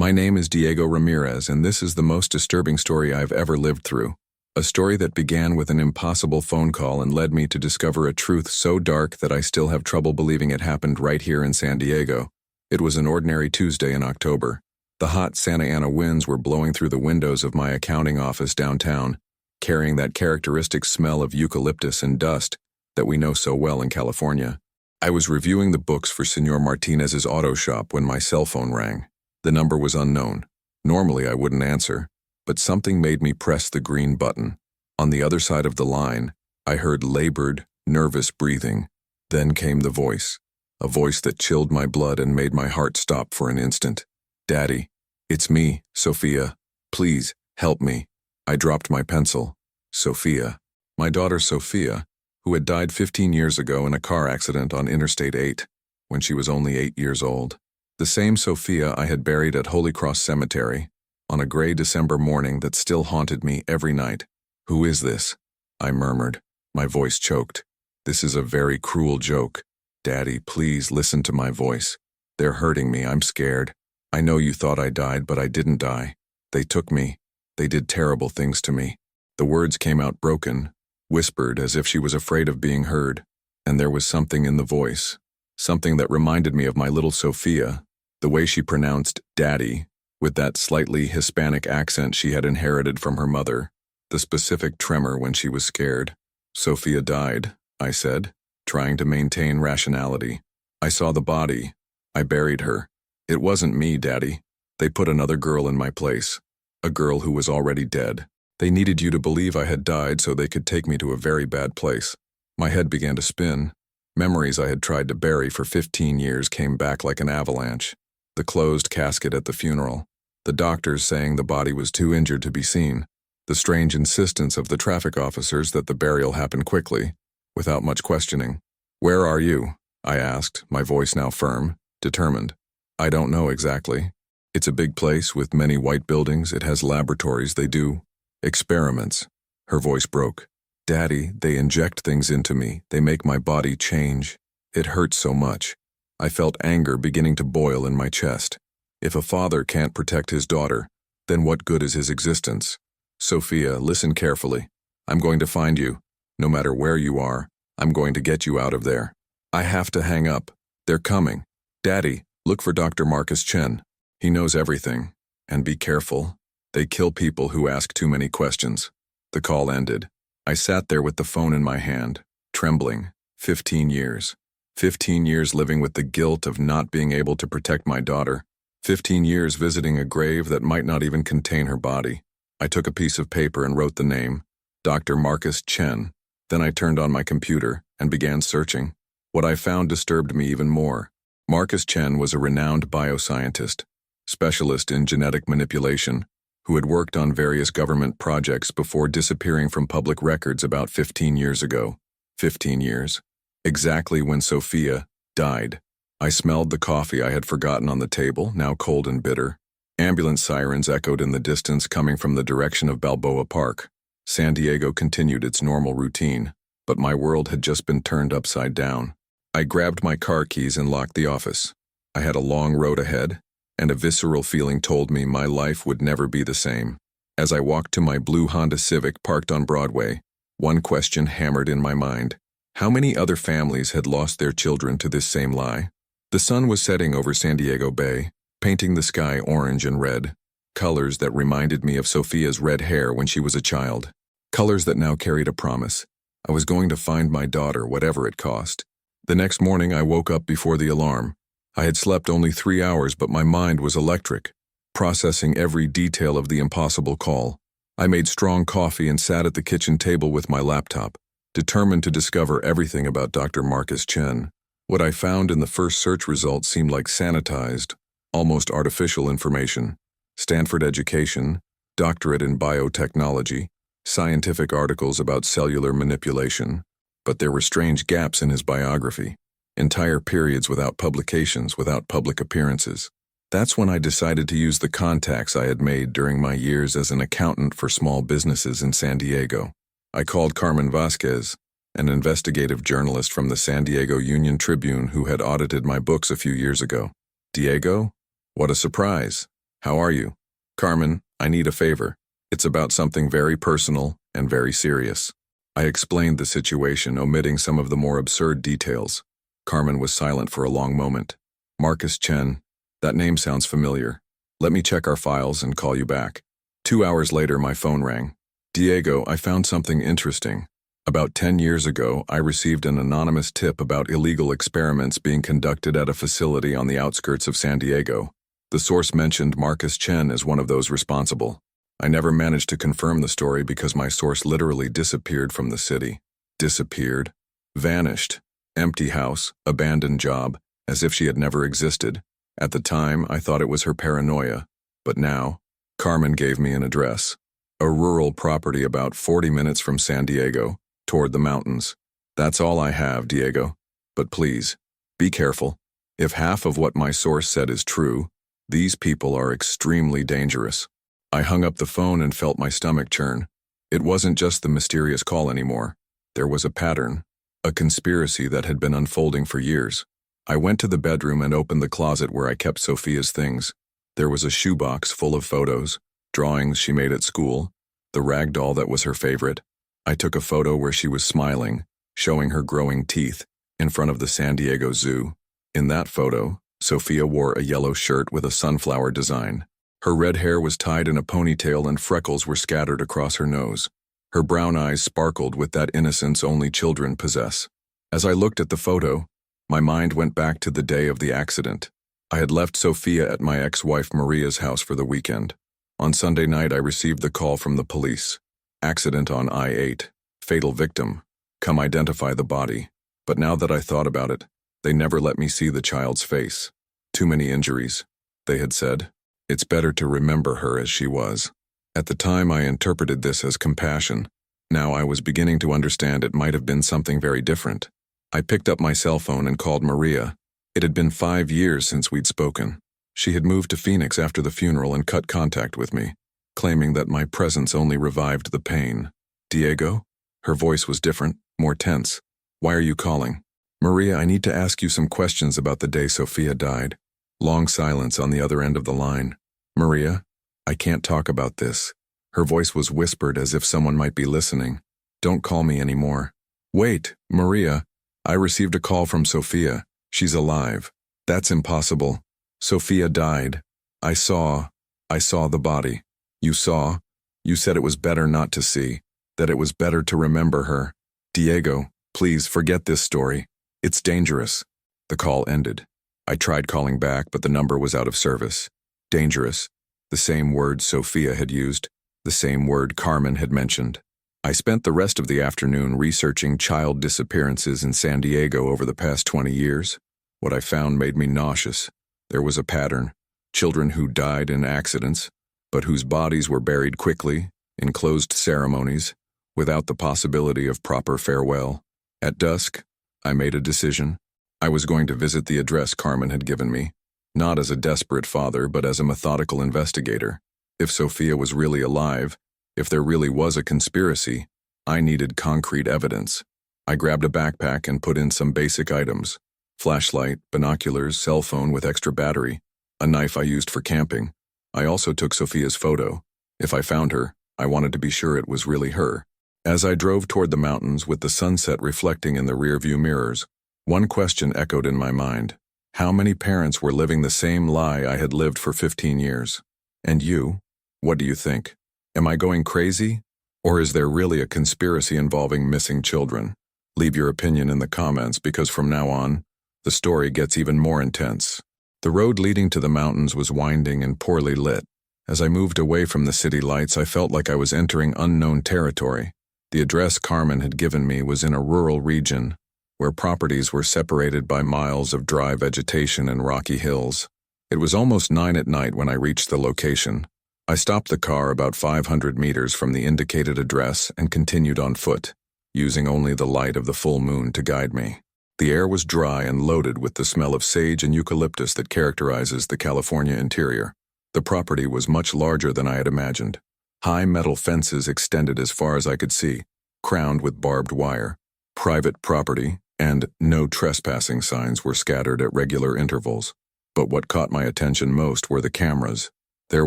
My name is Diego Ramirez, and this is the most disturbing story I've ever lived through. A story that began with an impossible phone call and led me to discover a truth so dark that I still have trouble believing it happened right here in San Diego. It was an ordinary Tuesday in October. The hot Santa Ana winds were blowing through the windows of my accounting office downtown, carrying that characteristic smell of eucalyptus and dust that we know so well in California. I was reviewing the books for Senor Martinez's auto shop when my cell phone rang. The number was unknown. Normally I wouldn't answer, but something made me press the green button. On the other side of the line, I heard labored, nervous breathing. Then came the voice, a voice that chilled my blood and made my heart stop for an instant. "Daddy, it's me, Sophia. Please, help me." I dropped my pencil. Sophia. My daughter Sophia, who had died 15 years ago in a car accident on Interstate 8, when she was only 8 years old. The same Sophia I had buried at Holy Cross Cemetery, on a gray December morning that still haunted me every night. "Who is this?" I murmured. My voice choked. "This is a very cruel joke. Daddy, please listen to my voice. They're hurting me, I'm scared. I know you thought I died, but I didn't die. They took me. They did terrible things to me." The words came out broken, whispered as if she was afraid of being heard, and there was something in the voice, something that reminded me of my little Sophia, the way she pronounced daddy, with that slightly Hispanic accent she had inherited from her mother, the specific tremor when she was scared. "Sophia died," I said, trying to maintain rationality. "I saw the body. I buried her. It wasn't me, Daddy. They put another girl in my place, a girl who was already dead. They needed you to believe I had died so they could take me to a very bad place." My head began to spin. Memories I had tried to bury for 15 years came back like an avalanche. The closed casket at the funeral, the doctors saying the body was too injured to be seen, the strange insistence of the traffic officers that the burial happen quickly, without much questioning. "Where are you?" I asked, my voice now firm, determined. "I don't know exactly. It's a big place with many white buildings. It has laboratories. They do experiments." Her voice broke. "Daddy, they inject things into me. They make my body change. It hurts so much." I felt anger beginning to boil in my chest. If a father can't protect his daughter, then what good is his existence? "Sophia, listen carefully. I'm going to find you. No matter where you are, I'm going to get you out of there." I have to hang up. "They're coming. Daddy, look for Dr. Marcus Chen. He knows everything. And be careful. They kill people who ask too many questions." The call ended. I sat there with the phone in my hand, trembling. 15 years. 15 years living with the guilt of not being able to protect my daughter. 15 years visiting a grave that might not even contain her body. I took a piece of paper and wrote the name, Dr. Marcus Chen. Then I turned on my computer and began searching. What I found disturbed me even more. Marcus Chen was a renowned bioscientist, specialist in genetic manipulation, who had worked on various government projects before disappearing from public records about 15 years ago. 15 years. Exactly when Sophia died. I smelled the coffee I had forgotten on the table, now cold and bitter. Ambulance sirens echoed in the distance coming from the direction of Balboa Park. San Diego continued its normal routine, but my world had just been turned upside down. I grabbed my car keys and locked the office. I had a long road ahead, and a visceral feeling told me my life would never be the same. As I walked to my blue Honda Civic parked on Broadway, one question hammered in my mind. How many other families had lost their children to this same lie? The sun was setting over San Diego Bay, painting the sky orange and red, colors that reminded me of Sophia's red hair when she was a child, colors that now carried a promise. I was going to find my daughter, whatever it cost. The next morning I woke up before the alarm. I had slept only 3 hours, but my mind was electric, processing every detail of the impossible call. I made strong coffee and sat at the kitchen table with my laptop, determined to discover everything about Dr. Marcus Chen. What I found in the first search results seemed like sanitized, almost artificial information. Stanford education, doctorate in biotechnology, scientific articles about cellular manipulation. But there were strange gaps in his biography. Entire periods without publications, without public appearances. That's when I decided to use the contacts I had made during my years as an accountant for small businesses in San Diego. I called Carmen Vasquez, an investigative journalist from the San Diego Union Tribune who had audited my books a few years ago. "Diego? What a surprise. How are you? Carmen, I need a favor. It's about something very personal and very serious. I explained the situation, omitting some of the more absurd details. Carmen was silent for a long moment. Marcus Chen. That name sounds familiar. Let me check our files and call you back. 2 hours later, my phone rang. Diego, I found something interesting. About 10 years ago, I received an anonymous tip about illegal experiments being conducted at a facility on the outskirts of San Diego. The source mentioned Marcus Chen as one of those responsible. I never managed to confirm the story because my source literally disappeared from the city. Disappeared. Vanished. Empty house, abandoned job, as if she had never existed. At the time, I thought it was her paranoia. But now, Carmen gave me an address. A rural property about 40 minutes from San Diego, toward the mountains. That's all I have, Diego. But please, be careful. If half of what my source said is true, these people are extremely dangerous. I hung up the phone and felt my stomach churn. It wasn't just the mysterious call anymore. There was a pattern, a conspiracy that had been unfolding for years. I went to the bedroom and opened the closet where I kept Sophia's things. There was a shoebox full of photos, drawings she made at school, the rag doll that was her favorite. I took a photo where she was smiling, showing her growing teeth, in front of the San Diego Zoo. In that photo, Sophia wore a yellow shirt with a sunflower design. Her red hair was tied in a ponytail and freckles were scattered across her nose. Her brown eyes sparkled with that innocence only children possess. As I looked at the photo, my mind went back to the day of the accident. I had left Sophia at my ex-wife Maria's house for the weekend. On Sunday night, I received the call from the police. Accident on I-8. Fatal victim. Come identify the body. But now that I thought about it, they never let me see the child's face. Too many injuries, they had said. It's better to remember her as she was. At the time, I interpreted this as compassion. Now I was beginning to understand it might have been something very different. I picked up my cell phone and called Maria. It had been 5 years since we'd spoken. She had moved to Phoenix after the funeral and cut contact with me, claiming that my presence only revived the pain. Diego? Her voice was different, more tense. Why are you calling? Maria, I need to ask you some questions about the day Sophia died. Long silence on the other end of the line. Maria, I can't talk about this. Her voice was whispered as if someone might be listening. Don't call me anymore. Wait, Maria. I received a call from Sophia. She's alive. That's impossible. Sophia died. I saw the body. You saw? You said it was better not to see, that it was better to remember her. Diego, please forget this story. It's dangerous. The call ended. I tried calling back, but the number was out of service. Dangerous. The same word Sophia had used, the same word Carmen had mentioned. I spent the rest of the afternoon researching child disappearances in San Diego over the past 20 years. What I found made me nauseous. There was a pattern. Children who died in accidents, but whose bodies were buried quickly, in closed ceremonies, without the possibility of proper farewell. At dusk, I made a decision. I was going to visit the address Carmen had given me, not as a desperate father, but as a methodical investigator. If Sophia was really alive, if there really was a conspiracy, I needed concrete evidence. I grabbed a backpack and put in some basic items: flashlight, binoculars, cell phone with extra battery, a knife I used for camping. I also took Sophia's photo. If I found her, I wanted to be sure it was really her. As I drove toward the mountains with the sunset reflecting in the rearview mirrors, one question echoed in my mind. How many parents were living the same lie I had lived for 15 years? And you? What do you think? Am I going crazy? Or is there really a conspiracy involving missing children? Leave your opinion in the comments, because from now on, the story gets even more intense. The road leading to the mountains was winding and poorly lit. As I moved away from the city lights, I felt like I was entering unknown territory. The address Carmen had given me was in a rural region, where properties were separated by miles of dry vegetation and rocky hills. It was almost 9 at night when I reached the location. I stopped the car about 500 meters from the indicated address and continued on foot, using only the light of the full moon to guide me. The air was dry and loaded with the smell of sage and eucalyptus that characterizes the California interior. The property was much larger than I had imagined. High metal fences extended as far as I could see, crowned with barbed wire. Private property and no trespassing signs were scattered at regular intervals. But what caught my attention most were the cameras. There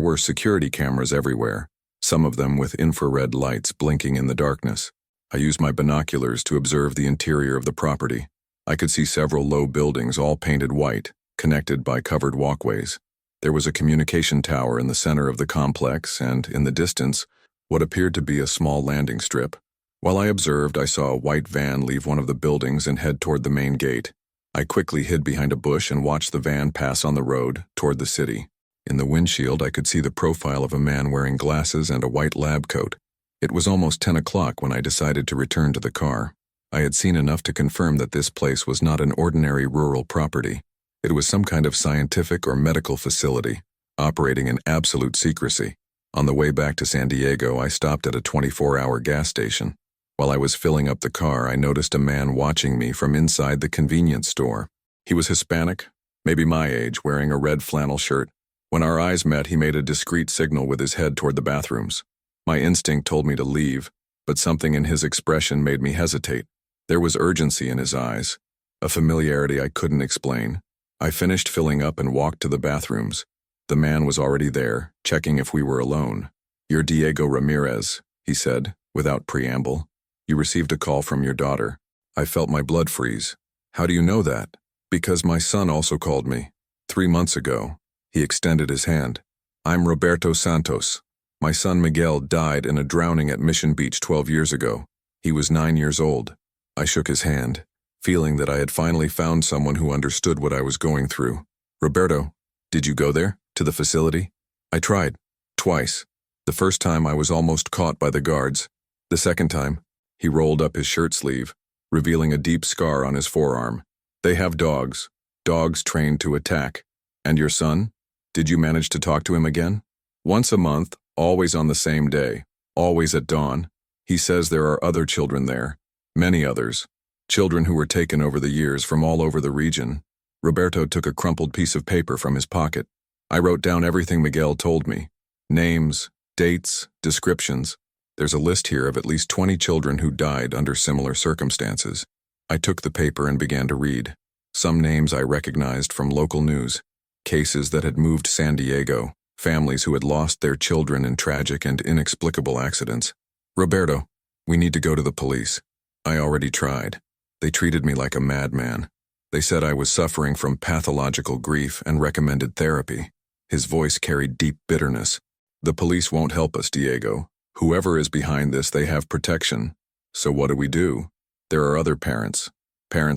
were security cameras everywhere, some of them with infrared lights blinking in the darkness. I used my binoculars to observe the interior of the property. I could see several low buildings all painted white, connected by covered walkways. There was a communication tower in the center of the complex and, in the distance, what appeared to be a small landing strip. While I observed, I saw a white van leave one of the buildings and head toward the main gate. I quickly hid behind a bush and watched the van pass on the road toward the city. In the windshield, I could see the profile of a man wearing glasses and a white lab coat. It was almost 10 o'clock when I decided to return to the car. I had seen enough to confirm that this place was not an ordinary rural property. It was some kind of scientific or medical facility, operating in absolute secrecy. On the way back to San Diego, I stopped at a 24-hour gas station. While I was filling up the car, I noticed a man watching me from inside the convenience store. He was Hispanic, maybe my age, wearing a red flannel shirt. When our eyes met, he made a discreet signal with his head toward the bathrooms. My instinct told me to leave, but something in his expression made me hesitate. There was urgency in his eyes, a familiarity I couldn't explain. I finished filling up and walked to the bathrooms. The man was already there, checking if we were alone. "You're Diego Ramirez," he said, without preamble. "You received a call from your daughter." I felt my blood freeze. "How do you know that?" "Because my son also called me. 3 months ago." He extended his hand. "I'm Roberto Santos. My son Miguel died in a drowning at Mission Beach 12 years ago. He was 9 years old." I shook his hand, feeling that I had finally found someone who understood what I was going through. "Roberto, did you go there, to the facility?" "I tried. Twice. The first time I was almost caught by the guards. The second time," he rolled up his shirt sleeve, revealing a deep scar on his forearm. "They have dogs. Dogs trained to attack. And your son? Did you manage to talk to him again?" "Once a month, always on the same day, always at dawn. He says there are other children there. Many others. Children who were taken over the years from all over the region." Roberto took a crumpled piece of paper from his pocket. I wrote down everything Miguel told me. Names, dates, descriptions. There's a list here of at least 20 children who died under similar circumstances. I took the paper and began to read. Some names I recognized from local news. Cases that had moved San Diego. Families who had lost their children in tragic and inexplicable accidents. "Roberto, we need to go to the police." I already tried. They treated me like a madman. They said I was suffering from pathological grief and recommended therapy. His voice carried deep bitterness. "The police won't help us, Diego. Whoever is behind this, they have protection. So what do? There are other parents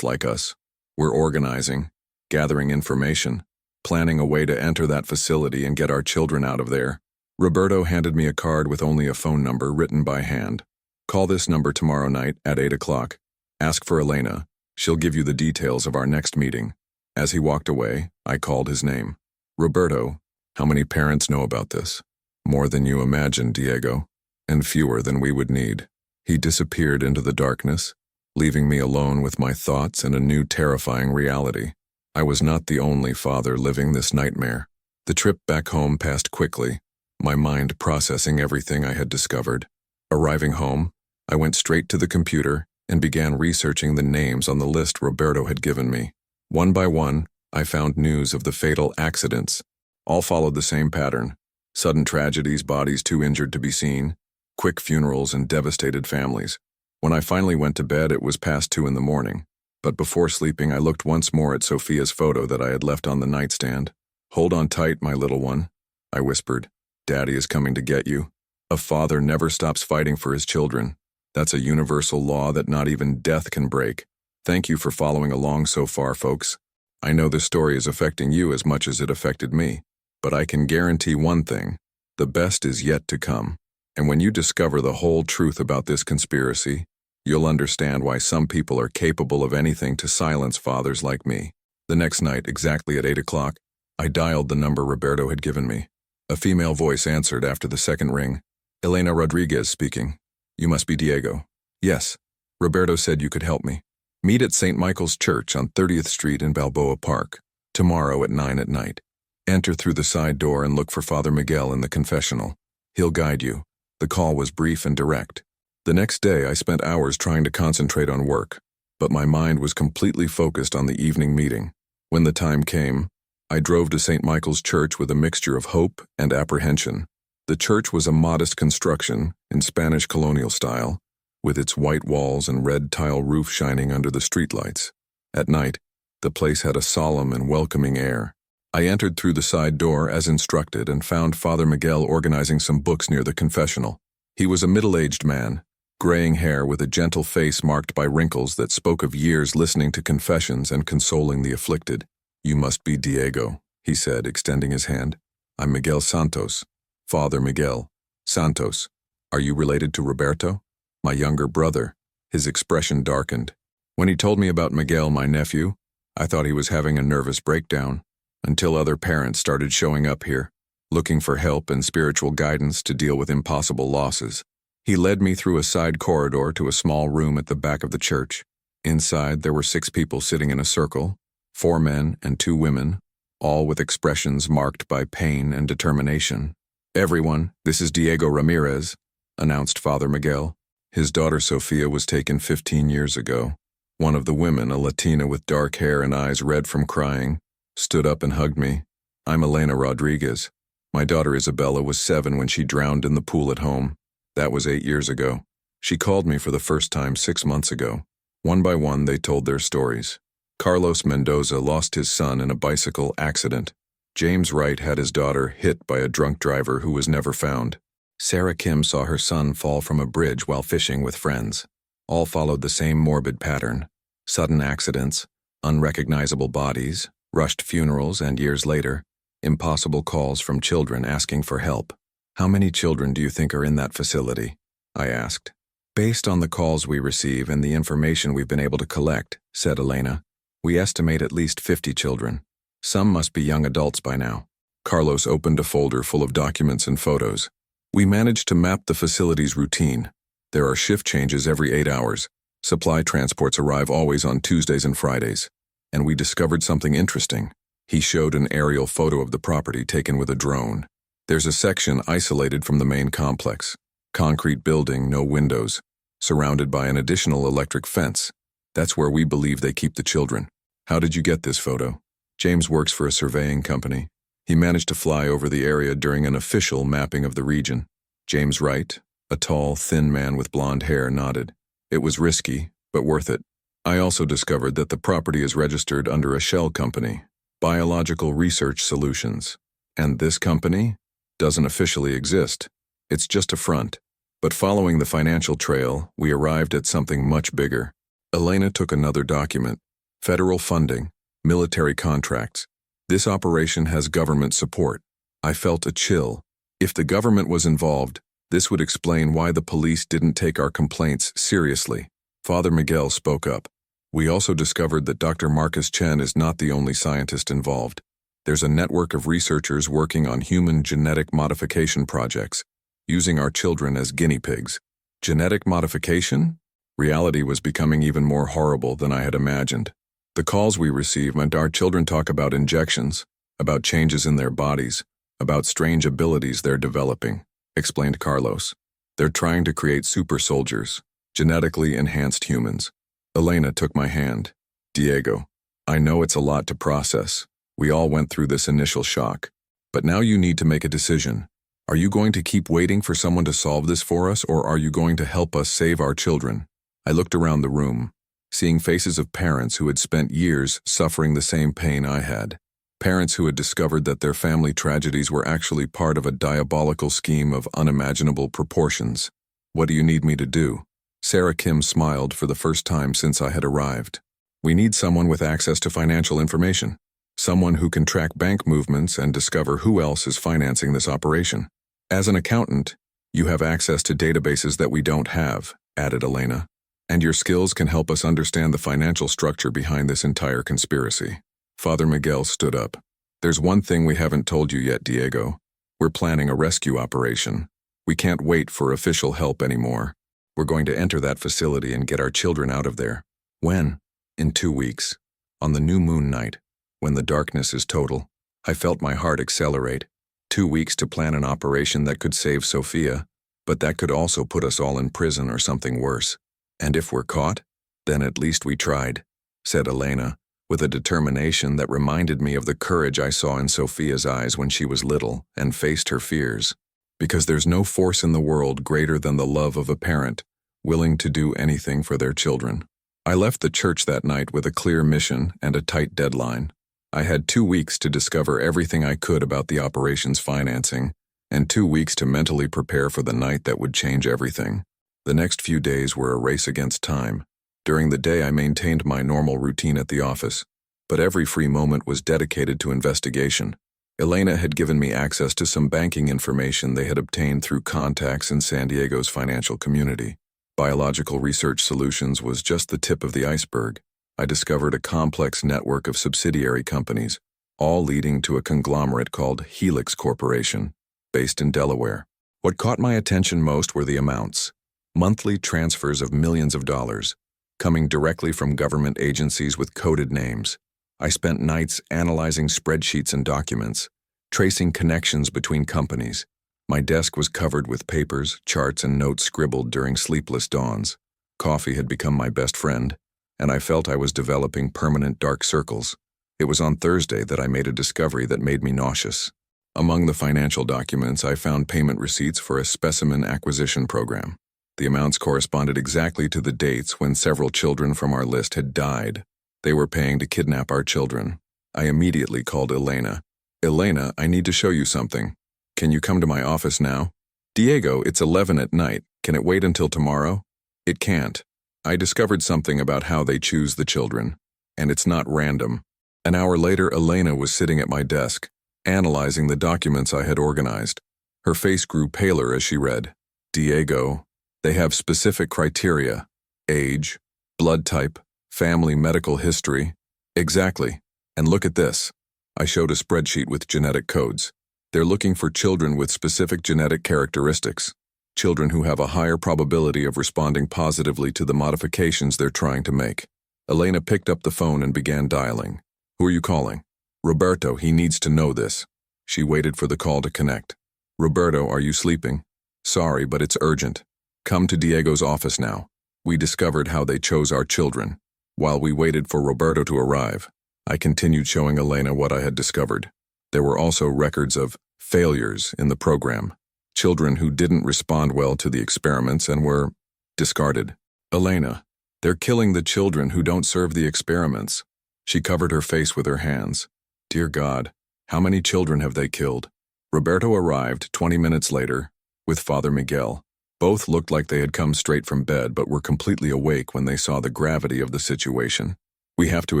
like us. We're organizing, gathering information, planning a way to enter that facility and get our children out of there." Roberto handed me a card with only a phone number written by hand. "Call this number tomorrow night at 8 o'clock. Ask for Elena. She'll give you the details of our next meeting." As he walked away, I called his name. "Roberto, how many parents know about this?" "More than you imagine, Diego, and fewer than we would need." He disappeared into the darkness, leaving me alone with my thoughts and a new terrifying reality. I was not the only father living this nightmare. The trip back home passed quickly, my mind processing everything I had discovered. Arriving home, I went straight to the computer and began researching the names on the list Roberto had given me. One by one, I found news of the fatal accidents. All followed the same pattern: sudden tragedies, bodies too injured to be seen, quick funerals, and devastated families. When I finally went to bed, it was past 2 in the morning. But before sleeping, I looked once more at Sophia's photo that I had left on the nightstand. "Hold on tight, my little one," I whispered. "Daddy is coming to get you." A father never stops fighting for his children. That's a universal law that not even death can break. Thank you for following along so far, folks. I know this story is affecting you as much as it affected me, but I can guarantee one thing: the best is yet to come. And when you discover the whole truth about this conspiracy, you'll understand why some people are capable of anything to silence fathers like me. The next night, exactly at 8 o'clock, I dialed the number Roberto had given me. A female voice answered after the second ring. "Elena Rodriguez speaking. You must be Diego." "Yes. Roberto said you could help me. Meet at St. Michael's Church on 30th Street in Balboa Park, tomorrow at 9 at night. Enter through the side door and look for Father Miguel in the confessional. He'll guide you." The call was brief and direct. The next day, I spent hours trying to concentrate on work, but my mind was completely focused on the evening meeting. When the time came, I drove to St. Michael's Church with a mixture of hope and apprehension. The church was a modest construction in Spanish colonial style, with its white walls and red tile roof shining under the streetlights. At night, the place had a solemn and welcoming air. I entered through the side door as instructed and found Father Miguel organizing some books near the confessional. He was a middle-aged man, graying hair with a gentle face marked by wrinkles that spoke of years listening to confessions and consoling the afflicted. "You must be Diego," he said, extending his hand. "I'm Miguel Santos. Father Miguel Santos. Are you related to Roberto?" "My younger brother." His expression darkened. When he told me about Miguel, my nephew, I thought he was having a nervous breakdown, until other parents started showing up here, looking for help and spiritual guidance to deal with impossible losses. He led me through a side corridor to a small room at the back of the church. Inside, there were 6 people sitting in a circle, 4 men and 2 women, all with expressions marked by pain and determination. "Everyone, this is Diego Ramirez," announced Father Miguel. His daughter Sofia was taken 15 years ago. One of the women, a Latina with dark hair and eyes red from crying, stood up and hugged me. "I'm Elena Rodriguez. My daughter Isabella was 7 when she drowned in the pool at home. That was 8 years ago. She called me for the first time 6 months ago." One by one, they told their stories. Carlos Mendoza lost his son in a bicycle accident. James Wright had his daughter hit by a drunk driver who was never found. Sarah Kim saw her son fall from a bridge while fishing with friends. All followed the same morbid pattern: sudden accidents, unrecognizable bodies, rushed funerals, and years later, impossible calls from children asking for help. "How many children do you think are in that facility?" I asked. "Based on the calls we receive and the information we've been able to collect," said Elena, "we estimate at least 50 children. Some must be young adults by now." Carlos opened a folder full of documents and photos. "We managed to map the facility's routine. There are shift changes every 8 hours. Supply transports arrive always on Tuesdays and Fridays. And we discovered something interesting." He showed an aerial photo of the property taken with a drone. "There's a section isolated from the main complex. Concrete building, no windows, surrounded by an additional electric fence. That's where we believe they keep the children." "How did you get this photo?" "James works for a surveying company. He managed to fly over the area during an official mapping of the region." James Wright, a tall, thin man with blonde hair, nodded. "It was risky, but worth it. I also discovered that the property is registered under a shell company, Biological Research Solutions. And this company doesn't officially exist. It's just a front. But following the financial trail, we arrived at something much bigger." Elena took another document. "Federal funding, military contracts. This operation has government support." I felt a chill. If the government was involved, this would explain why the police didn't take our complaints seriously. Father Miguel spoke up. "We also discovered that Dr. Marcus Chen is not the only scientist involved. There's a network of researchers working on human genetic modification projects, using our children as guinea pigs." Genetic modification? Reality was becoming even more horrible than I had imagined. The calls we received meant our children talk about injections, about changes in their bodies, about strange abilities they're developing, explained Carlos. "They're trying to create super soldiers, genetically enhanced humans." Elena took my hand. "Diego, I know it's a lot to process. We all went through this initial shock. But now you need to make a decision. Are you going to keep waiting for someone to solve this for us, or are you going to help us save our children?" I looked around the room, seeing faces of parents who had spent years suffering the same pain I had. Parents who had discovered that their family tragedies were actually part of a diabolical scheme of unimaginable proportions. "What do you need me to do?" Sarah Kim smiled for the first time since I had arrived. "We need someone with access to financial information. Someone who can track bank movements and discover who else is financing this operation. As an accountant, you have access to databases that we don't have," added Elena. "And your skills can help us understand the financial structure behind this entire conspiracy." Father Miguel stood up. "There's one thing we haven't told you yet, Diego. We're planning a rescue operation. We can't wait for official help anymore. We're going to enter that facility and get our children out of there." "When?" "In 2 weeks. On the new moon night, when the darkness is total." I felt my heart accelerate. 2 weeks to plan an operation that could save Sofia, but that could also put us all in prison or something worse. "And if we're caught, then at least we tried," said Elena, with a determination that reminded me of the courage I saw in Sophia's eyes when she was little and faced her fears. Because there's no force in the world greater than the love of a parent, willing to do anything for their children. I left the church that night with a clear mission and a tight deadline. I had 2 weeks to discover everything I could about the operation's financing, and 2 weeks to mentally prepare for the night that would change everything. The next few days were a race against time. During the day I maintained my normal routine at the office, but every free moment was dedicated to investigation. Elena had given me access to some banking information they had obtained through contacts in San Diego's financial community. Biological Research Solutions was just the tip of the iceberg. I discovered a complex network of subsidiary companies, all leading to a conglomerate called Helix Corporation, based in Delaware. What caught my attention most were the amounts. Monthly transfers of millions of dollars, coming directly from government agencies with coded names. I spent nights analyzing spreadsheets and documents, tracing connections between companies. My desk was covered with papers, charts, and notes scribbled during sleepless dawns. Coffee had become my best friend, and I felt I was developing permanent dark circles. It was on Thursday that I made a discovery that made me nauseous. Among the financial documents, I found payment receipts for a specimen acquisition program. The amounts corresponded exactly to the dates when several children from our list had died. They were paying to kidnap our children. I immediately called Elena. "Elena, I need to show you something. Can you come to my office now?" "Diego, it's 11 at night. Can it wait until tomorrow?" "It can't. I discovered something about how they choose the children, and it's not random." An hour later, Elena was sitting at my desk, analyzing the documents I had organized. Her face grew paler as she read. "Diego, they have specific criteria: age, blood type, family medical history." "Exactly. And look at this." I showed a spreadsheet with genetic codes. "They're looking for children with specific genetic characteristics, children who have a higher probability of responding positively to the modifications they're trying to make." Elena picked up the phone and began dialing. "Who are you calling?" "Roberto, he needs to know this." She waited for the call to connect. "Roberto, are you sleeping?" "Sorry, but it's urgent. Come to Diego's office now. We discovered how they chose our children." While we waited for Roberto to arrive, I continued showing Elena what I had discovered. There were also records of failures in the program, children who didn't respond well to the experiments and were discarded. "Elena, they're killing the children who don't serve the experiments." She covered her face with her hands. "Dear God, how many children have they killed?" Roberto arrived 20 minutes later with Father Miguel. Both looked like they had come straight from bed but were completely awake when they saw the gravity of the situation. "We have to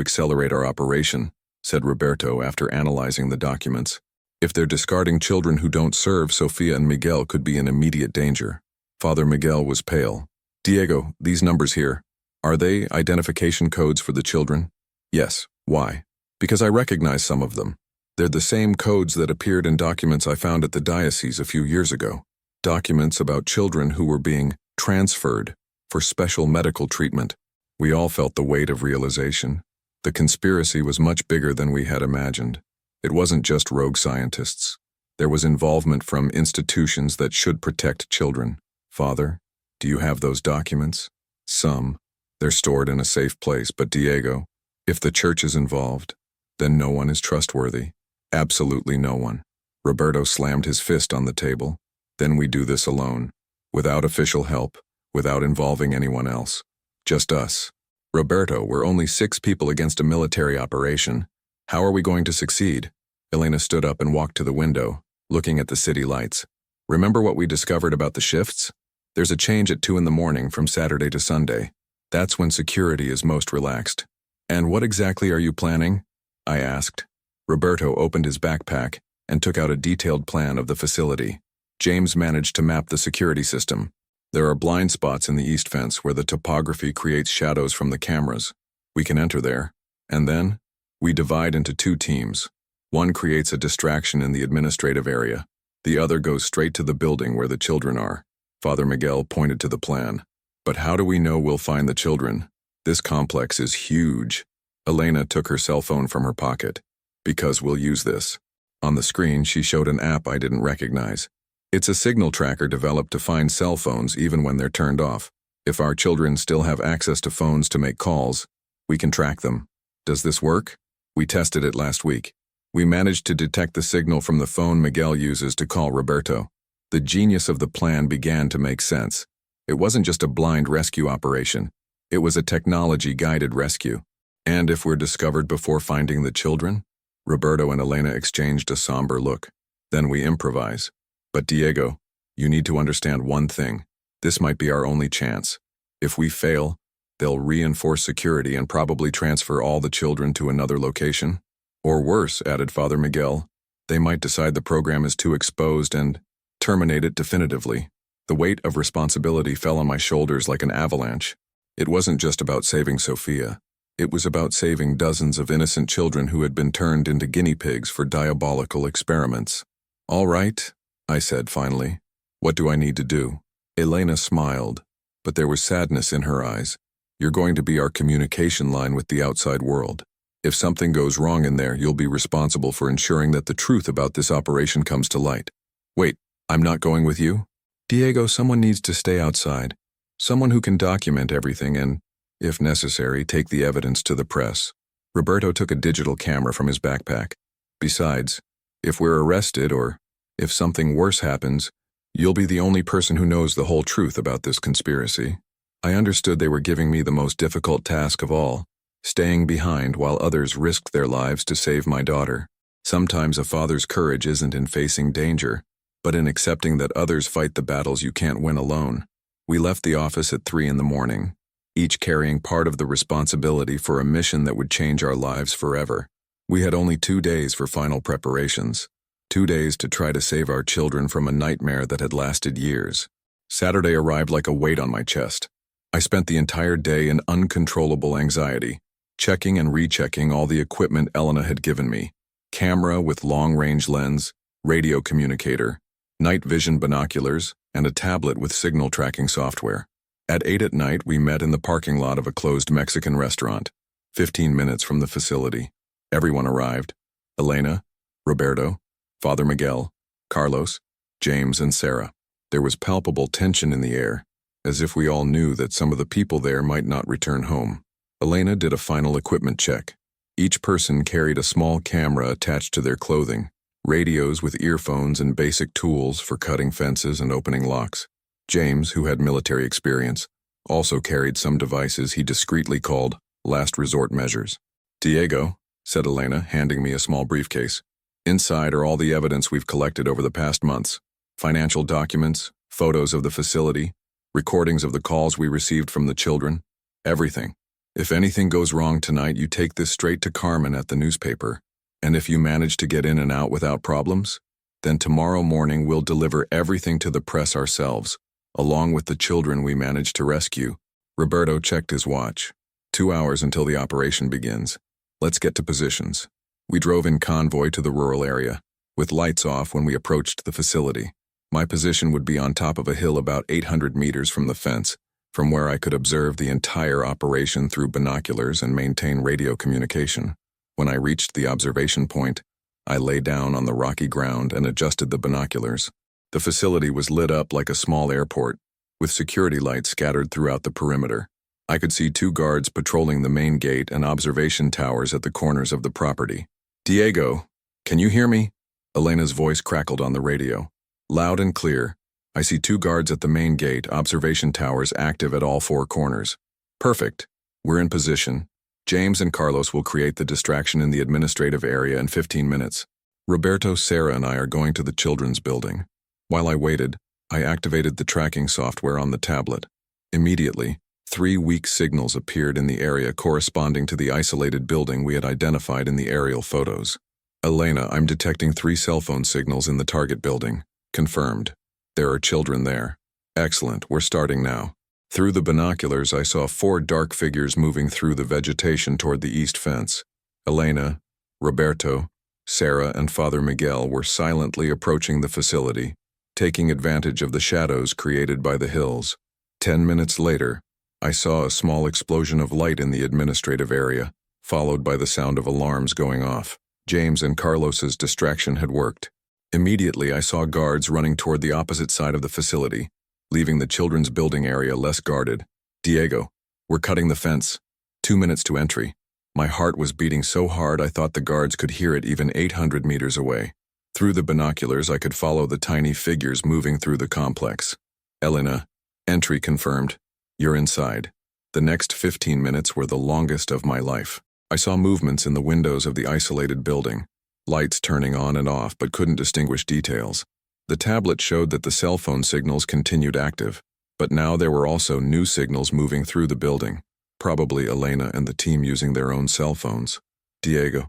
accelerate our operation," said Roberto after analyzing the documents. "If they're discarding children who don't serve, Sofia and Miguel could be in immediate danger." Father Miguel was pale. "Diego, these numbers here, are they identification codes for the children?" "Yes. Why?" "Because I recognize some of them. They're the same codes that appeared in documents I found at the diocese a few years ago. Documents about children who were being transferred for special medical treatment." We all felt the weight of realization. The conspiracy was much bigger than we had imagined. It wasn't just rogue scientists. There was involvement from institutions that should protect children. "Father, do you have those documents?" "Some. They're stored in a safe place, but Diego, if the church is involved, then no one is trustworthy. Absolutely no one." Roberto slammed his fist on the table. "Then we do this alone, without official help, without involving anyone else. Just us." "Roberto, we're only 6 people against a military operation. How are we going to succeed?" Elena stood up and walked to the window, looking at the city lights. "Remember what we discovered about the shifts? There's a change at 2 in the morning from Saturday to Sunday. That's when security is most relaxed." "And what exactly are you planning?" I asked. Roberto opened his backpack and took out a detailed plan of the facility. James managed to map the security system. There are blind spots in the east fence where the topography creates shadows from the cameras. We can enter there, and then we divide into 2 teams. One creates a distraction in the administrative area. The other goes straight to the building where the children are. Father Miguel pointed to the plan. "But how do we know we'll find the children? This complex is huge." Elena took her cell phone from her pocket. "Because we'll use this." On the screen, she showed an app I didn't recognize. It's a signal tracker developed to find cell phones even when they're turned off. If our children still have access to phones to make calls, we can track them. Does this work? We tested it last week. We managed to detect the signal from the phone Miguel uses to call Roberto. The genius of the plan began to make sense. It wasn't just a blind rescue operation. It was a technology-guided rescue. And if we're discovered before finding the children? Roberto and Elena exchanged a somber look. Then we improvise. But Diego, you need to understand one thing. This might be our only chance. If we fail, they'll reinforce security and probably transfer all the children to another location. Or worse, added Father Miguel, they might decide the program is too exposed and terminate it definitively. The weight of responsibility fell on my shoulders like an avalanche. It wasn't just about saving Sophia. It was about saving dozens of innocent children who had been turned into guinea pigs for diabolical experiments. All right, I said finally. What do I need to do? Elena smiled, but there was sadness in her eyes. You're going to be our communication line with the outside world. If something goes wrong in there, you'll be responsible for ensuring that the truth about this operation comes to light. Wait, I'm not going with you? Diego, someone needs to stay outside. Someone who can document everything and, if necessary, take the evidence to the press. Roberto took a digital camera from his backpack. Besides, if we're arrested or if something worse happens, you'll be the only person who knows the whole truth about this conspiracy. I understood they were giving me the most difficult task of all, staying behind while others risked their lives to save my daughter. Sometimes a father's courage isn't in facing danger, but in accepting that others fight the battles you can't win alone. We left the office at 3 a.m, each carrying part of the responsibility for a mission that would change our lives forever. We had only 2 days for final preparations, 2 days to try to save our children from a nightmare that had lasted years. Saturday arrived like a weight on my chest. I spent the entire day in uncontrollable anxiety, checking and rechecking all the equipment Elena had given me. Camera with long-range lens, radio communicator, night vision binoculars, and a tablet with signal tracking software. At 8 p.m, we met in the parking lot of a closed Mexican restaurant, 15 minutes from the facility. Everyone arrived. Elena, Roberto, Father Miguel, Carlos, James, and Sarah. There was palpable tension in the air, as if we all knew that some of the people there might not return home. Elena did a final equipment check. Each person carried a small camera attached to their clothing, radios with earphones and basic tools for cutting fences and opening locks. James, who had military experience, also carried some devices he discreetly called last resort measures. Diego, said Elena, handing me a small briefcase. Inside are all the evidence we've collected over the past months. Financial documents, photos of the facility, recordings of the calls we received from the children, everything. If anything goes wrong tonight, you take this straight to Carmen at the newspaper. And if you manage to get in and out without problems, then tomorrow morning we'll deliver everything to the press ourselves, along with the children we managed to rescue. Roberto checked his watch. 2 hours until the operation begins. Let's get to positions. We drove in convoy to the rural area, with lights off when we approached the facility. My position would be on top of a hill about 800 meters from the fence, from where I could observe the entire operation through binoculars and maintain radio communication. When I reached the observation point, I lay down on the rocky ground and adjusted the binoculars. The facility was lit up like a small airport, with security lights scattered throughout the perimeter. I could see 2 guards patrolling the main gate and observation towers at the corners of the property. Diego, can you hear me? Elena's voice crackled on the radio. Loud and clear. I see 2 guards at the main gate, observation towers active at all 4 corners. Perfect. We're in position. James and Carlos will create the distraction in the administrative area in 15 minutes. Roberto, Sarah, and I are going to the children's building. While I waited, I activated the tracking software on the tablet. Immediately, 3 weak signals appeared in the area corresponding to the isolated building we had identified in the aerial photos. Elena, I'm detecting 3 cell phone signals in the target building. Confirmed. There are children there. Excellent, we're starting now. Through the binoculars, I saw 4 dark figures moving through the vegetation toward the east fence. Elena, Roberto, Sarah, and Father Miguel were silently approaching the facility, taking advantage of the shadows created by the hills. 10 minutes later, I saw a small explosion of light in the administrative area, followed by the sound of alarms going off. James and Carlos's distraction had worked. Immediately, I saw guards running toward the opposite side of the facility, leaving the children's building area less guarded. Diego, we're cutting the fence. 2 minutes to entry. My heart was beating so hard I thought the guards could hear it even 800 meters away. Through the binoculars, I could follow the tiny figures moving through the complex. Elena, entry confirmed. You're inside. The next 15 minutes were the longest of my life. I saw movements in the windows of the isolated building, lights turning on and off but couldn't distinguish details. The tablet showed that the cell phone signals continued active, but now there were also new signals moving through the building, probably Elena and the team using their own cell phones. Diego,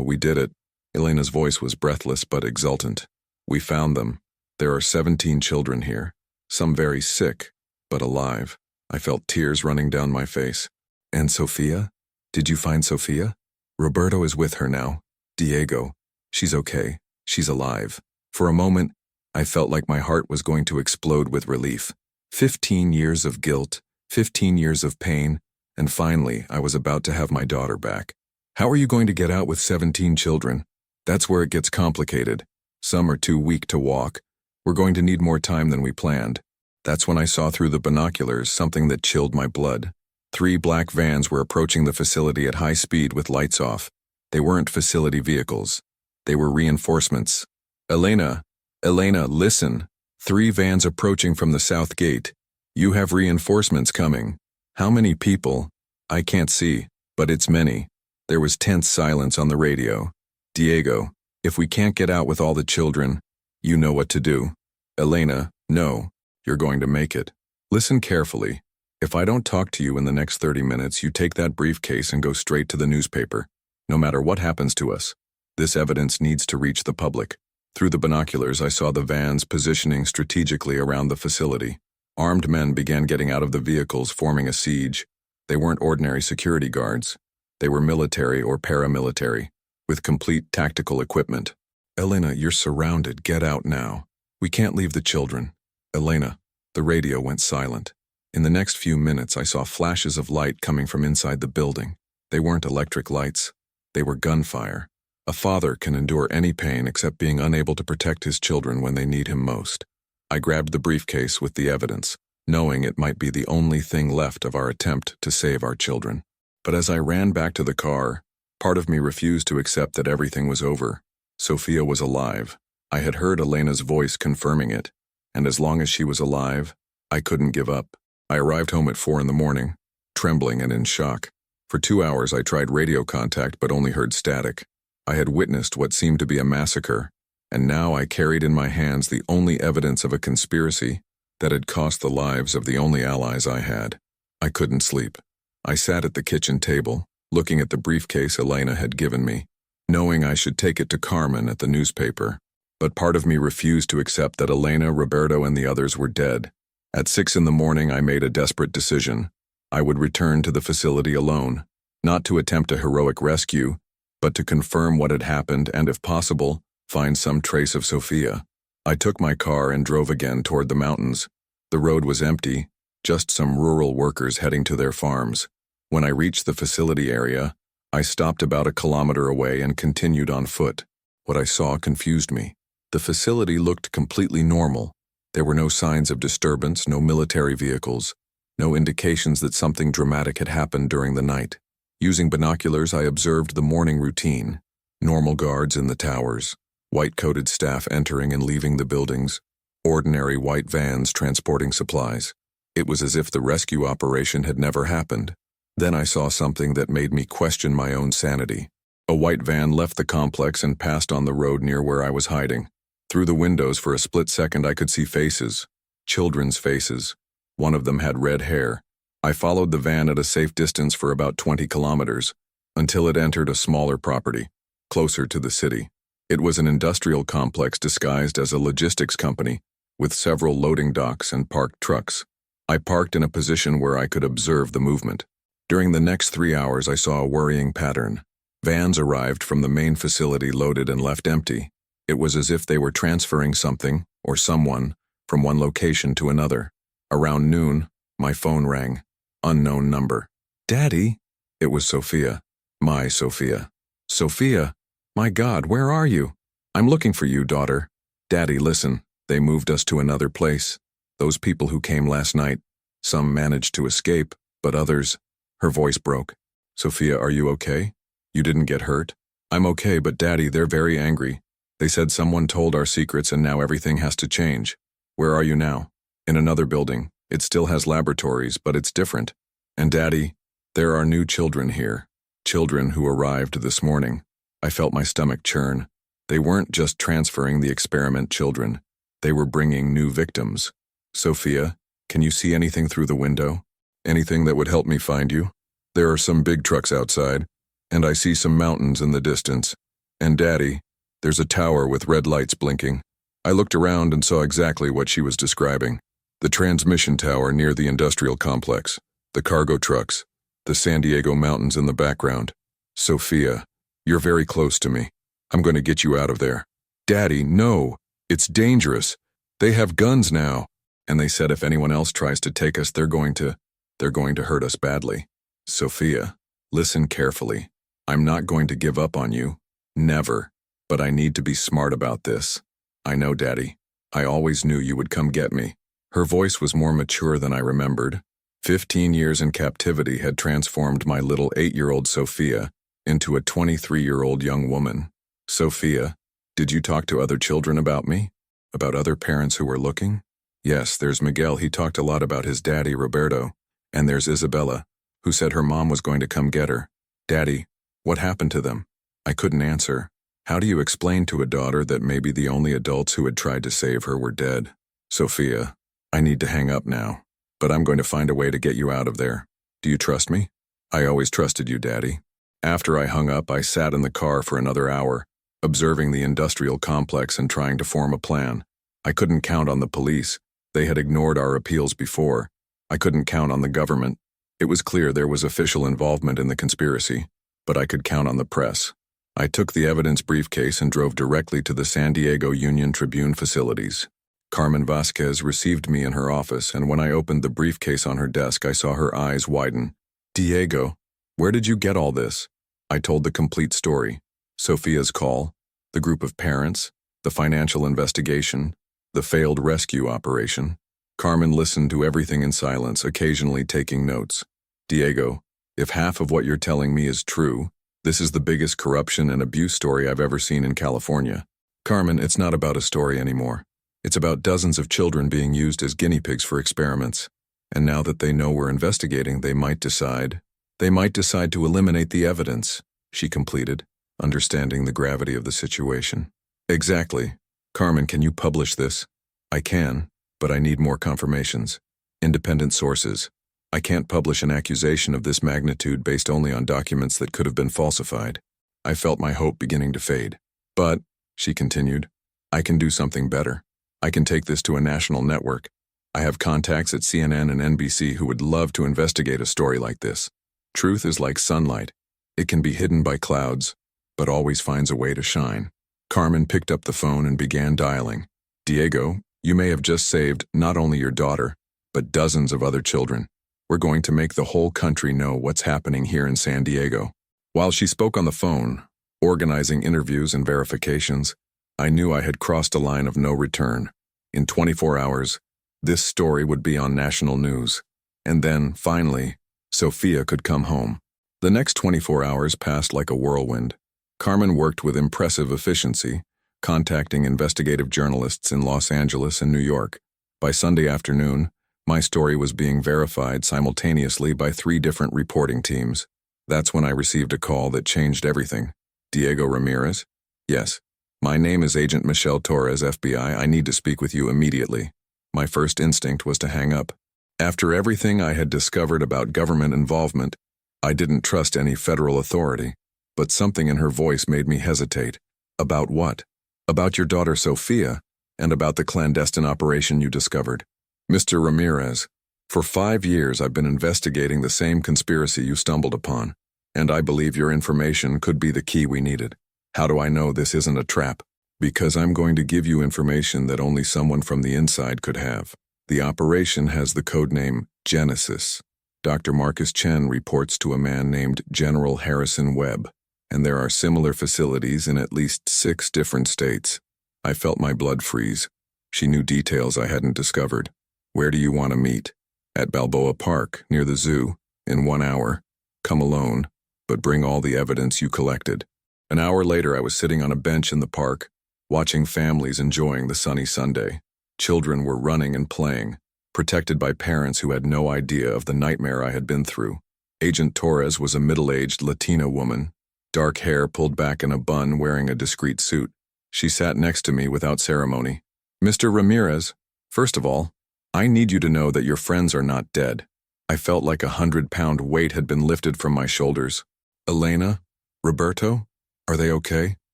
we did it. Elena's voice was breathless but exultant. We found them. There are 17 children here, some very sick, but alive. I felt tears running down my face. And Sofia? Did you find Sofia? Roberto is with her now. Diego, she's okay. She's alive. For a moment, I felt like my heart was going to explode with relief. 15 years of guilt, 15 years of pain, and finally, I was about to have my daughter back. How are you going to get out with 17 children? That's where it gets complicated. Some are too weak to walk. We're going to need more time than we planned. That's when I saw through the binoculars something that chilled my blood. 3 black vans were approaching the facility at high speed with lights off. They weren't facility vehicles. They were reinforcements. Elena, listen. 3 vans approaching from the south gate. You have reinforcements coming. How many people? I can't see, but it's many. There was tense silence on the radio. Diego, if we can't get out with all the children, you know what to do. Elena, no, you're going to make it. Listen carefully. If I don't talk to you in the next 30 minutes, you take that briefcase and go straight to the newspaper. No matter what happens to us, this evidence needs to reach the public. Through the binoculars, I saw the vans positioning strategically around the facility. Armed men began getting out of the vehicles, forming a siege. They weren't ordinary security guards. They were military or paramilitary, with complete tactical equipment. Elena, you're surrounded. Get out now. We can't leave the children. Elena, the radio went silent. In the next few minutes, I saw flashes of light coming from inside the building. They weren't electric lights. They were gunfire. A father can endure any pain except being unable to protect his children when they need him most. I grabbed the briefcase with the evidence, knowing it might be the only thing left of our attempt to save our children. But as I ran back to the car, part of me refused to accept that everything was over. Sofia was alive. I had heard Elena's voice confirming it, and as long as she was alive, I couldn't give up. I arrived home at 4 a.m, trembling and in shock. For 2 hours I tried radio contact but only heard static. I had witnessed what seemed to be a massacre, and now I carried in my hands the only evidence of a conspiracy that had cost the lives of the only allies I had. I couldn't sleep. I sat at the kitchen table, looking at the briefcase Elena had given me, knowing I should take it to Carmen at the newspaper. But part of me refused to accept that Elena, Roberto, and the others were dead. At 6 a.m, I made a desperate decision. I would return to the facility alone, not to attempt a heroic rescue, but to confirm what had happened and, if possible, find some trace of Sofia. I took my car and drove again toward the mountains. The road was empty, just some rural workers heading to their farms. When I reached the facility area, I stopped about a kilometer away and continued on foot. What I saw confused me. The facility looked completely normal. There were no signs of disturbance, no military vehicles, no indications that something dramatic had happened during the night. Using binoculars, I observed the morning routine. Normal guards in the towers, white-coated staff entering and leaving the buildings, ordinary white vans transporting supplies. It was as if the rescue operation had never happened. Then I saw something that made me question my own sanity. A white van left the complex and passed on the road near where I was hiding. Through the windows for a split second I could see faces, children's faces. One of them had red hair. I followed the van at a safe distance for about 20 kilometers, until it entered a smaller property, closer to the city. It was an industrial complex disguised as a logistics company, with several loading docks and parked trucks. I parked in a position where I could observe the movement. During the next 3 hours I saw a worrying pattern. Vans arrived from the main facility loaded and left empty. It was as if they were transferring something, or someone, from one location to another. Around noon, my phone rang. Unknown number. Daddy? It was Sofia. My Sofia. Sofia? My God, where are you? I'm looking for you, daughter. Daddy, listen. They moved us to another place. Those people who came last night. Some managed to escape, but others. Her voice broke. Sophia, are you okay? You didn't get hurt? I'm okay, but Daddy, they're very angry. They said someone told our secrets and now everything has to change. Where are you now? In another building. It still has laboratories, but it's different. And Daddy, there are new children here. Children who arrived this morning. I felt my stomach churn. They weren't just transferring the experiment children. They were bringing new victims. Sophia, can you see anything through the window? Anything that would help me find you? There are some big trucks outside, and I see some mountains in the distance. And Daddy, there's a tower with red lights blinking. I looked around and saw exactly what she was describing. The transmission tower near the industrial complex, the cargo trucks, the San Diego mountains in the background. Sophia, you're very close to me. I'm going to get you out of there. Daddy, no, it's dangerous. They have guns now. And they said if anyone else tries to take us, they're going to hurt us badly. Sophia, listen carefully. I'm not going to give up on you. Never. But I need to be smart about this. I know, Daddy. I always knew you would come get me. Her voice was more mature than I remembered. 15 years in captivity had transformed my little 8-year-old Sophia into a 23-year-old young woman. Sophia, did you talk to other children about me? About other parents who were looking? Yes, there's Miguel. He talked a lot about his daddy, Roberto. And there's Isabella, who said her mom was going to come get her. Daddy, what happened to them? I couldn't answer. How do you explain to a daughter that maybe the only adults who had tried to save her were dead? Sophia, I need to hang up now, but I'm going to find a way to get you out of there. Do you trust me? I always trusted you, Daddy. After I hung up, I sat in the car for another hour, observing the industrial complex and trying to form a plan. I couldn't count on the police. They had ignored our appeals before. I couldn't count on the government. It was clear there was official involvement in the conspiracy, but I could count on the press. I took the evidence briefcase and drove directly to the San Diego Union Tribune facilities. Carmen Vasquez received me in her office, and when I opened the briefcase on her desk, I saw her eyes widen. Diego, where did you get all this? I told the complete story. Sophia's call, the group of parents, the financial investigation, the failed rescue operation. Carmen listened to everything in silence, occasionally taking notes. Diego, if half of what you're telling me is true, this is the biggest corruption and abuse story I've ever seen in California. Carmen, it's not about a story anymore. It's about dozens of children being used as guinea pigs for experiments. And now that they know we're investigating, they might decide to eliminate the evidence, she completed, understanding the gravity of the situation. Exactly. Carmen, can you publish this? I can, but I need more confirmations. Independent sources. I can't publish an accusation of this magnitude based only on documents that could have been falsified. I felt my hope beginning to fade. But, she continued, I can do something better. I can take this to a national network. I have contacts at CNN and NBC who would love to investigate a story like this. Truth is like sunlight. It can be hidden by clouds, but always finds a way to shine. Carmen picked up the phone and began dialing. Diego, you may have just saved not only your daughter, but dozens of other children. We're going to make the whole country know what's happening here in San Diego. While she spoke on the phone, organizing interviews and verifications, I knew I had crossed a line of no return. In 24 hours, this story would be on national news. And then, finally, Sophia could come home. The next 24 hours passed like a whirlwind. Carmen worked with impressive efficiency, contacting investigative journalists in Los Angeles and New York. By Sunday afternoon, my story was being verified simultaneously by 3 different reporting teams. That's when I received a call that changed everything. Diego Ramirez? Yes. My name is Agent Michelle Torres, FBI. I need to speak with you immediately. My first instinct was to hang up. After everything I had discovered about government involvement, I didn't trust any federal authority. But something in her voice made me hesitate. About what? About your daughter Sophia, and about the clandestine operation you discovered. Mr. Ramirez, for 5 years I've been investigating the same conspiracy you stumbled upon, and I believe your information could be the key we needed. How do I know this isn't a trap? Because I'm going to give you information that only someone from the inside could have. The operation has the codename Genesis. Dr. Marcus Chen reports to a man named General Harrison Webb, and there are similar facilities in at least 6 different states. I felt my blood freeze. She knew details I hadn't discovered. Where do you want to meet? At Balboa Park, near the zoo, in 1 hour. Come alone. but bring all the evidence you collected. An hour later, I was sitting on a bench in the park, watching families enjoying the sunny Sunday. Children were running and playing, protected by parents who had no idea of the nightmare I had been through. Agent Torres was a middle-aged Latina woman, dark hair pulled back in a bun, wearing a discreet suit. She sat next to me without ceremony. "Mr. Ramirez, first of all, I need you to know that your friends are not dead." I felt like a 100-pound weight had been lifted from my shoulders. "Elena? Roberto? Are they okay?"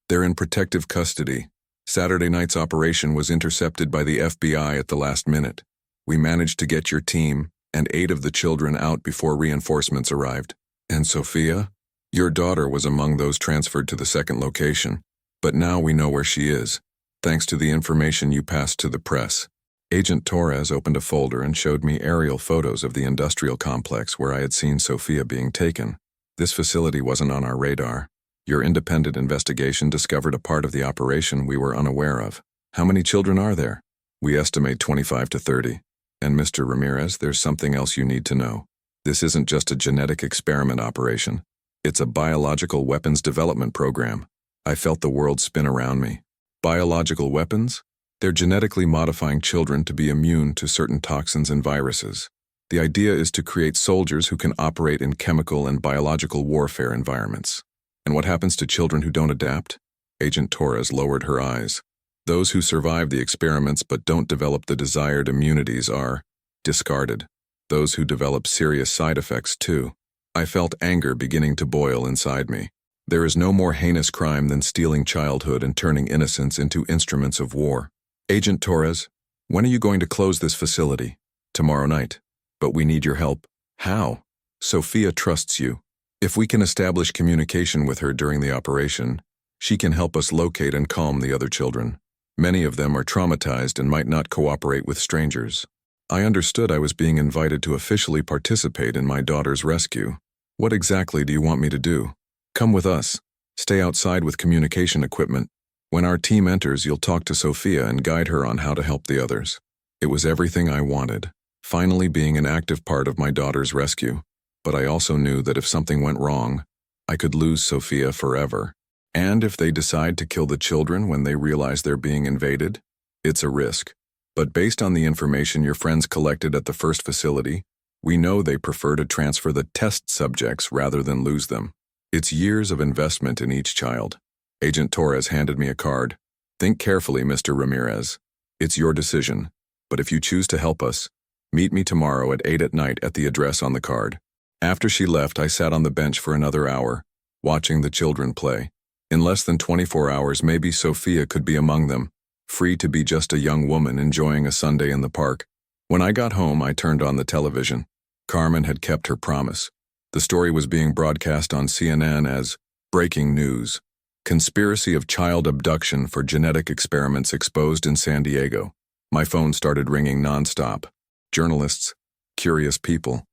"They're in protective custody. Saturday night's operation was intercepted by the FBI at the last minute. We managed to get your team and 8 of the children out before reinforcements arrived. And Sophia? Your daughter was among those transferred to the second location, but now we know where she is, thanks to the information you passed to the press." Agent Torres opened a folder and showed me aerial photos of the industrial complex where I had seen Sophia being taken. "This facility wasn't on our radar. Your independent investigation discovered a part of the operation we were unaware of. How many children are there?" "We estimate 25 to 30. And Mr. Ramirez, there's something else you need to know. This isn't just a genetic experiment operation. It's a biological weapons development program." I felt the world spin around me. Biological weapons? They're genetically modifying children to be immune to certain toxins and viruses. The idea is to create soldiers who can operate in chemical and biological warfare environments. And what happens to children who don't adapt? Agent Torres lowered her eyes. Those who survive the experiments but don't develop the desired immunities are discarded. Those who develop serious side effects too. I felt anger beginning to boil inside me. There is no more heinous crime than stealing childhood and turning innocents into instruments of war. "Agent Torres, when are you going to close this facility?" "Tomorrow night. But we need your help." "How?" "Sophia trusts you. If we can establish communication with her during the operation, she can help us locate and calm the other children. Many of them are traumatized and might not cooperate with strangers." I understood I was being invited to officially participate in my daughter's rescue. "What exactly do you want me to do?" "Come with us. Stay outside with communication equipment. When our team enters, you'll talk to Sophia and guide her on how to help the others." It was everything I wanted, finally being an active part of my daughter's rescue. But I also knew that if something went wrong, I could lose Sophia forever. And if they decide to kill the children when they realize they're being invaded, it's a risk. But based on the information your friends collected at the first facility, we know they prefer to transfer the test subjects rather than lose them. It's years of investment in each child. Agent Torres handed me a card. "Think carefully, Mr. Ramirez. It's your decision. But if you choose to help us, meet me tomorrow at 8 at night at the address on the card." After she left, I sat on the bench for another hour, watching the children play. In less than 24 hours, maybe Sophia could be among them, free to be just a young woman enjoying a Sunday in the park. When I got home, I turned on the television. Carmen had kept her promise. The story was being broadcast on CNN as breaking news. Conspiracy of child abduction for genetic experiments exposed in San Diego. My phone started ringing nonstop. Journalists, curious people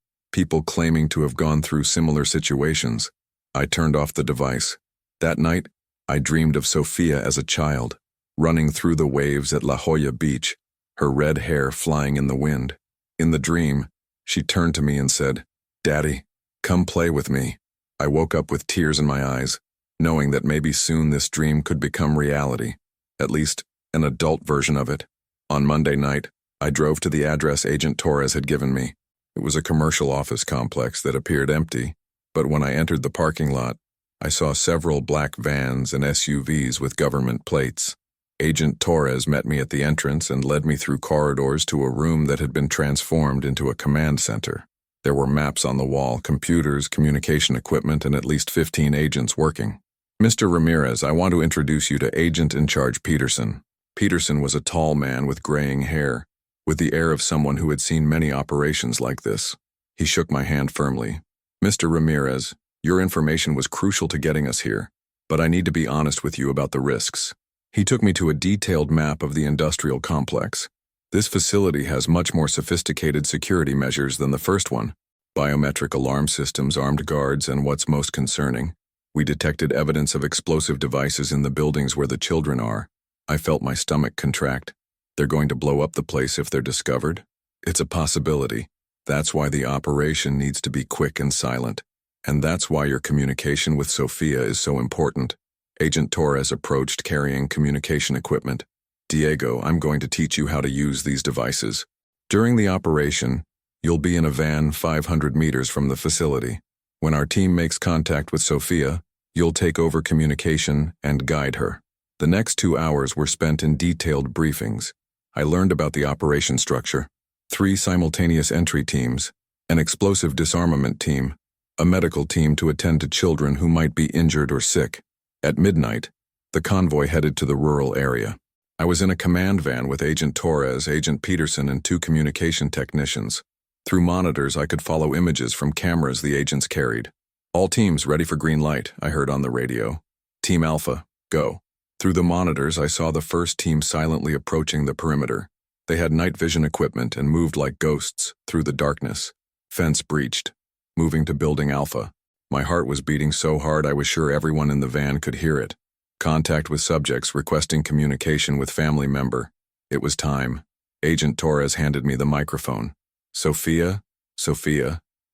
claiming to have gone through similar situations. I turned off the device. That night, I dreamed of Sophia as a child, running through the waves at La Jolla Beach, her red hair flying in the wind. In the dream, she turned to me and said, "Daddy, come play with me." I woke up with tears in my eyes, knowing that maybe soon this dream could become reality, at least an adult version of it. On Monday night, I drove to the address Agent Torres had given me. It was a commercial office complex that appeared empty, but when I entered the parking lot, I saw several black vans and SUVs with government plates. Agent Torres met me at the entrance and led me through corridors to a room that had been transformed into a command center. There were maps on the wall, computers, communication equipment, and at least 15 agents working. "Mr. Ramirez, I want to introduce you to Agent in Charge Peterson." Peterson was a tall man with graying hair, with the air of someone who had seen many operations like this. He shook my hand firmly. "Mr. Ramirez, your information was crucial to getting us here, but I need to be honest with you about the risks." He took me to a detailed map of the industrial complex. This facility has much more sophisticated security measures than the first one. Biometric alarm systems, armed guards, and what's most concerning, we detected evidence of explosive devices in the buildings where the children are. I felt my stomach contract. They're going to blow up the place if they're discovered? It's a possibility. That's why the operation needs to be quick and silent. And that's why your communication with Sophia is so important. Agent Torres approached carrying communication equipment. Diego, I'm going to teach you how to use these devices. During the operation, you'll be in a van 500 meters from the facility. When our team makes contact with Sophia, you'll take over communication and guide her. The next 2 hours were spent in detailed briefings. I learned about the operation structure, 3 simultaneous entry teams, an explosive disarmament team, a medical team to attend to children who might be injured or sick. At midnight, the convoy headed to the rural area. I was in a command van with Agent Torres, Agent Peterson, and 2 communication technicians. Through monitors, I could follow images from cameras the agents carried. All teams ready for green light, I heard on the radio. Team Alpha, go. Through the monitors, I saw the first team silently approaching the perimeter. They had night vision equipment and moved like ghosts through the darkness. Fence breached. Moving to Building Alpha. My heart was beating so hard I was sure everyone in the van could hear it. Contact with subjects requesting communication with family member. It was time. Agent Torres handed me the microphone. Sophia,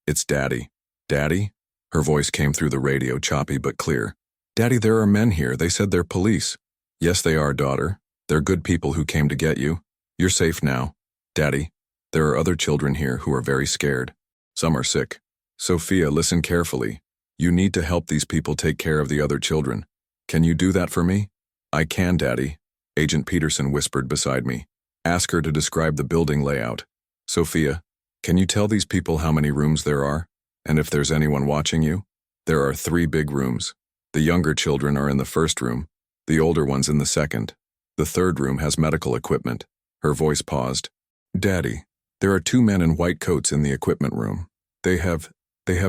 it's Daddy. Daddy? Her voice came through the radio, choppy but clear. Daddy, there are men here. They said they're police. Yes, they are, daughter. They're good people who came to get you. You're safe now. Daddy, there are other children here who are very scared. Some are sick. Sophia, listen carefully. You need to help these people take care of the other children. Can you do that for me? I can, Daddy. Agent Peterson whispered beside me. Ask her to describe the building layout. Sophia, can you tell these people how many rooms there are? And if there's anyone watching you? There are 3 big rooms. The younger children are in the first room, the older ones in the second. The third room has medical equipment. Her voice paused. Daddy, there are 2 men in white coats in the equipment room. They have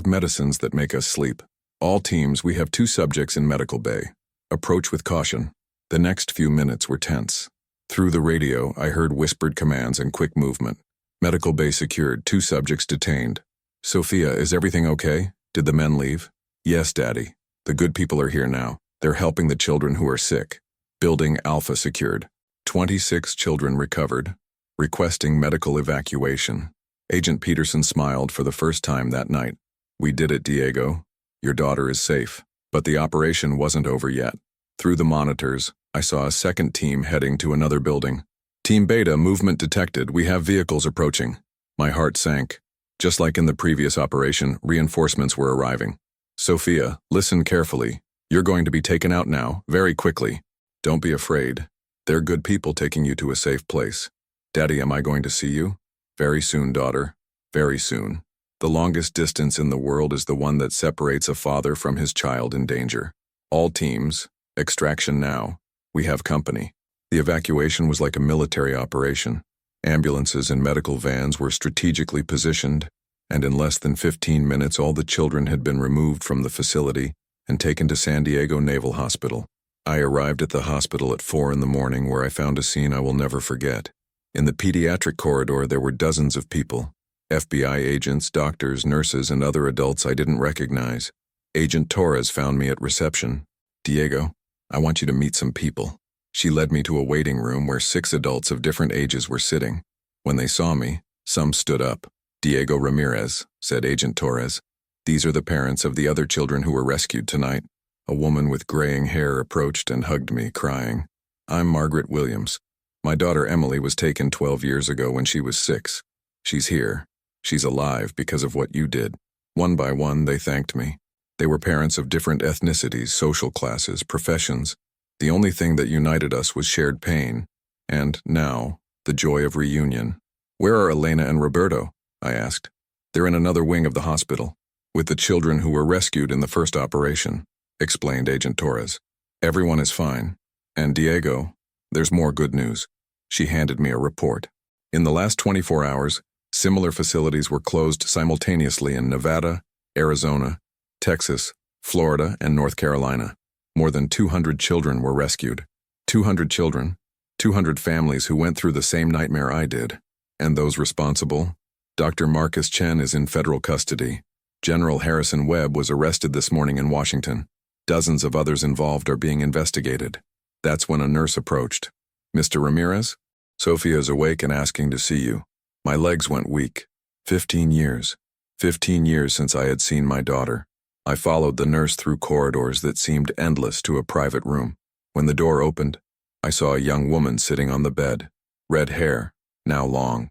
medicines that make us sleep. All teams, we have 2 subjects in medical bay. Approach with caution. The next few minutes were tense. Through the radio, I heard whispered commands and quick movement. Medical bay secured, 2 subjects detained. Sophia, is everything okay? Did the men leave? Yes, Daddy. The good people are here now. They're helping the children who are sick. Building Alpha secured. 26 children recovered. Requesting medical evacuation. Agent Peterson smiled for the first time that night. We did it, Diego. Your daughter is safe. But the operation wasn't over yet. Through the monitors, I saw a second team heading to another building. Team Beta, movement detected. We have vehicles approaching. My heart sank. Just like in the previous operation, reinforcements were arriving. Sophia, listen carefully. You're going to be taken out now, very quickly. Don't be afraid. They're good people taking you to a safe place. Daddy, am I going to see you? Very soon, daughter. Very soon. The longest distance in the world is the one that separates a father from his child in danger. All teams, extraction now. We have company. The evacuation was like a military operation. Ambulances and medical vans were strategically positioned, and in less than 15 minutes all the children had been removed from the facility and taken to San Diego Naval Hospital. I arrived at the hospital at 4 in the morning where I found a scene I will never forget. In the pediatric corridor there were dozens of people. FBI agents, doctors, nurses, and other adults I didn't recognize. Agent Torres found me at reception. Diego, I want you to meet some people. She led me to a waiting room where 6 adults of different ages were sitting. When they saw me, some stood up. Diego Ramirez, said Agent Torres. These are the parents of the other children who were rescued tonight. A woman with graying hair approached and hugged me, crying. I'm Margaret Williams. My daughter Emily was taken 12 years ago when she was 6. She's here. She's alive because of what you did. One by one, they thanked me. They were parents of different ethnicities, social classes, professions. The only thing that united us was shared pain, and, now, the joy of reunion. Where are Elena and Roberto? I asked. They're in another wing of the hospital, with the children who were rescued in the first operation, explained Agent Torres. Everyone is fine. And Diego, there's more good news. She handed me a report. In the last 24 hours, similar facilities were closed simultaneously in Nevada, Arizona, Texas, Florida, and North Carolina. More than 200 children were rescued. 200 children, 200 families who went through the same nightmare I did. And those responsible? Dr. Marcus Chen is in federal custody. General Harrison Webb was arrested this morning in Washington. Dozens of others involved are being investigated. That's when a nurse approached. Mr. Ramirez? Sophia is awake and asking to see you. My legs went weak. 15 years. 15 years since I had seen my daughter. I followed the nurse through corridors that seemed endless to a private room. When the door opened, I saw a young woman sitting on the bed, red hair, now long,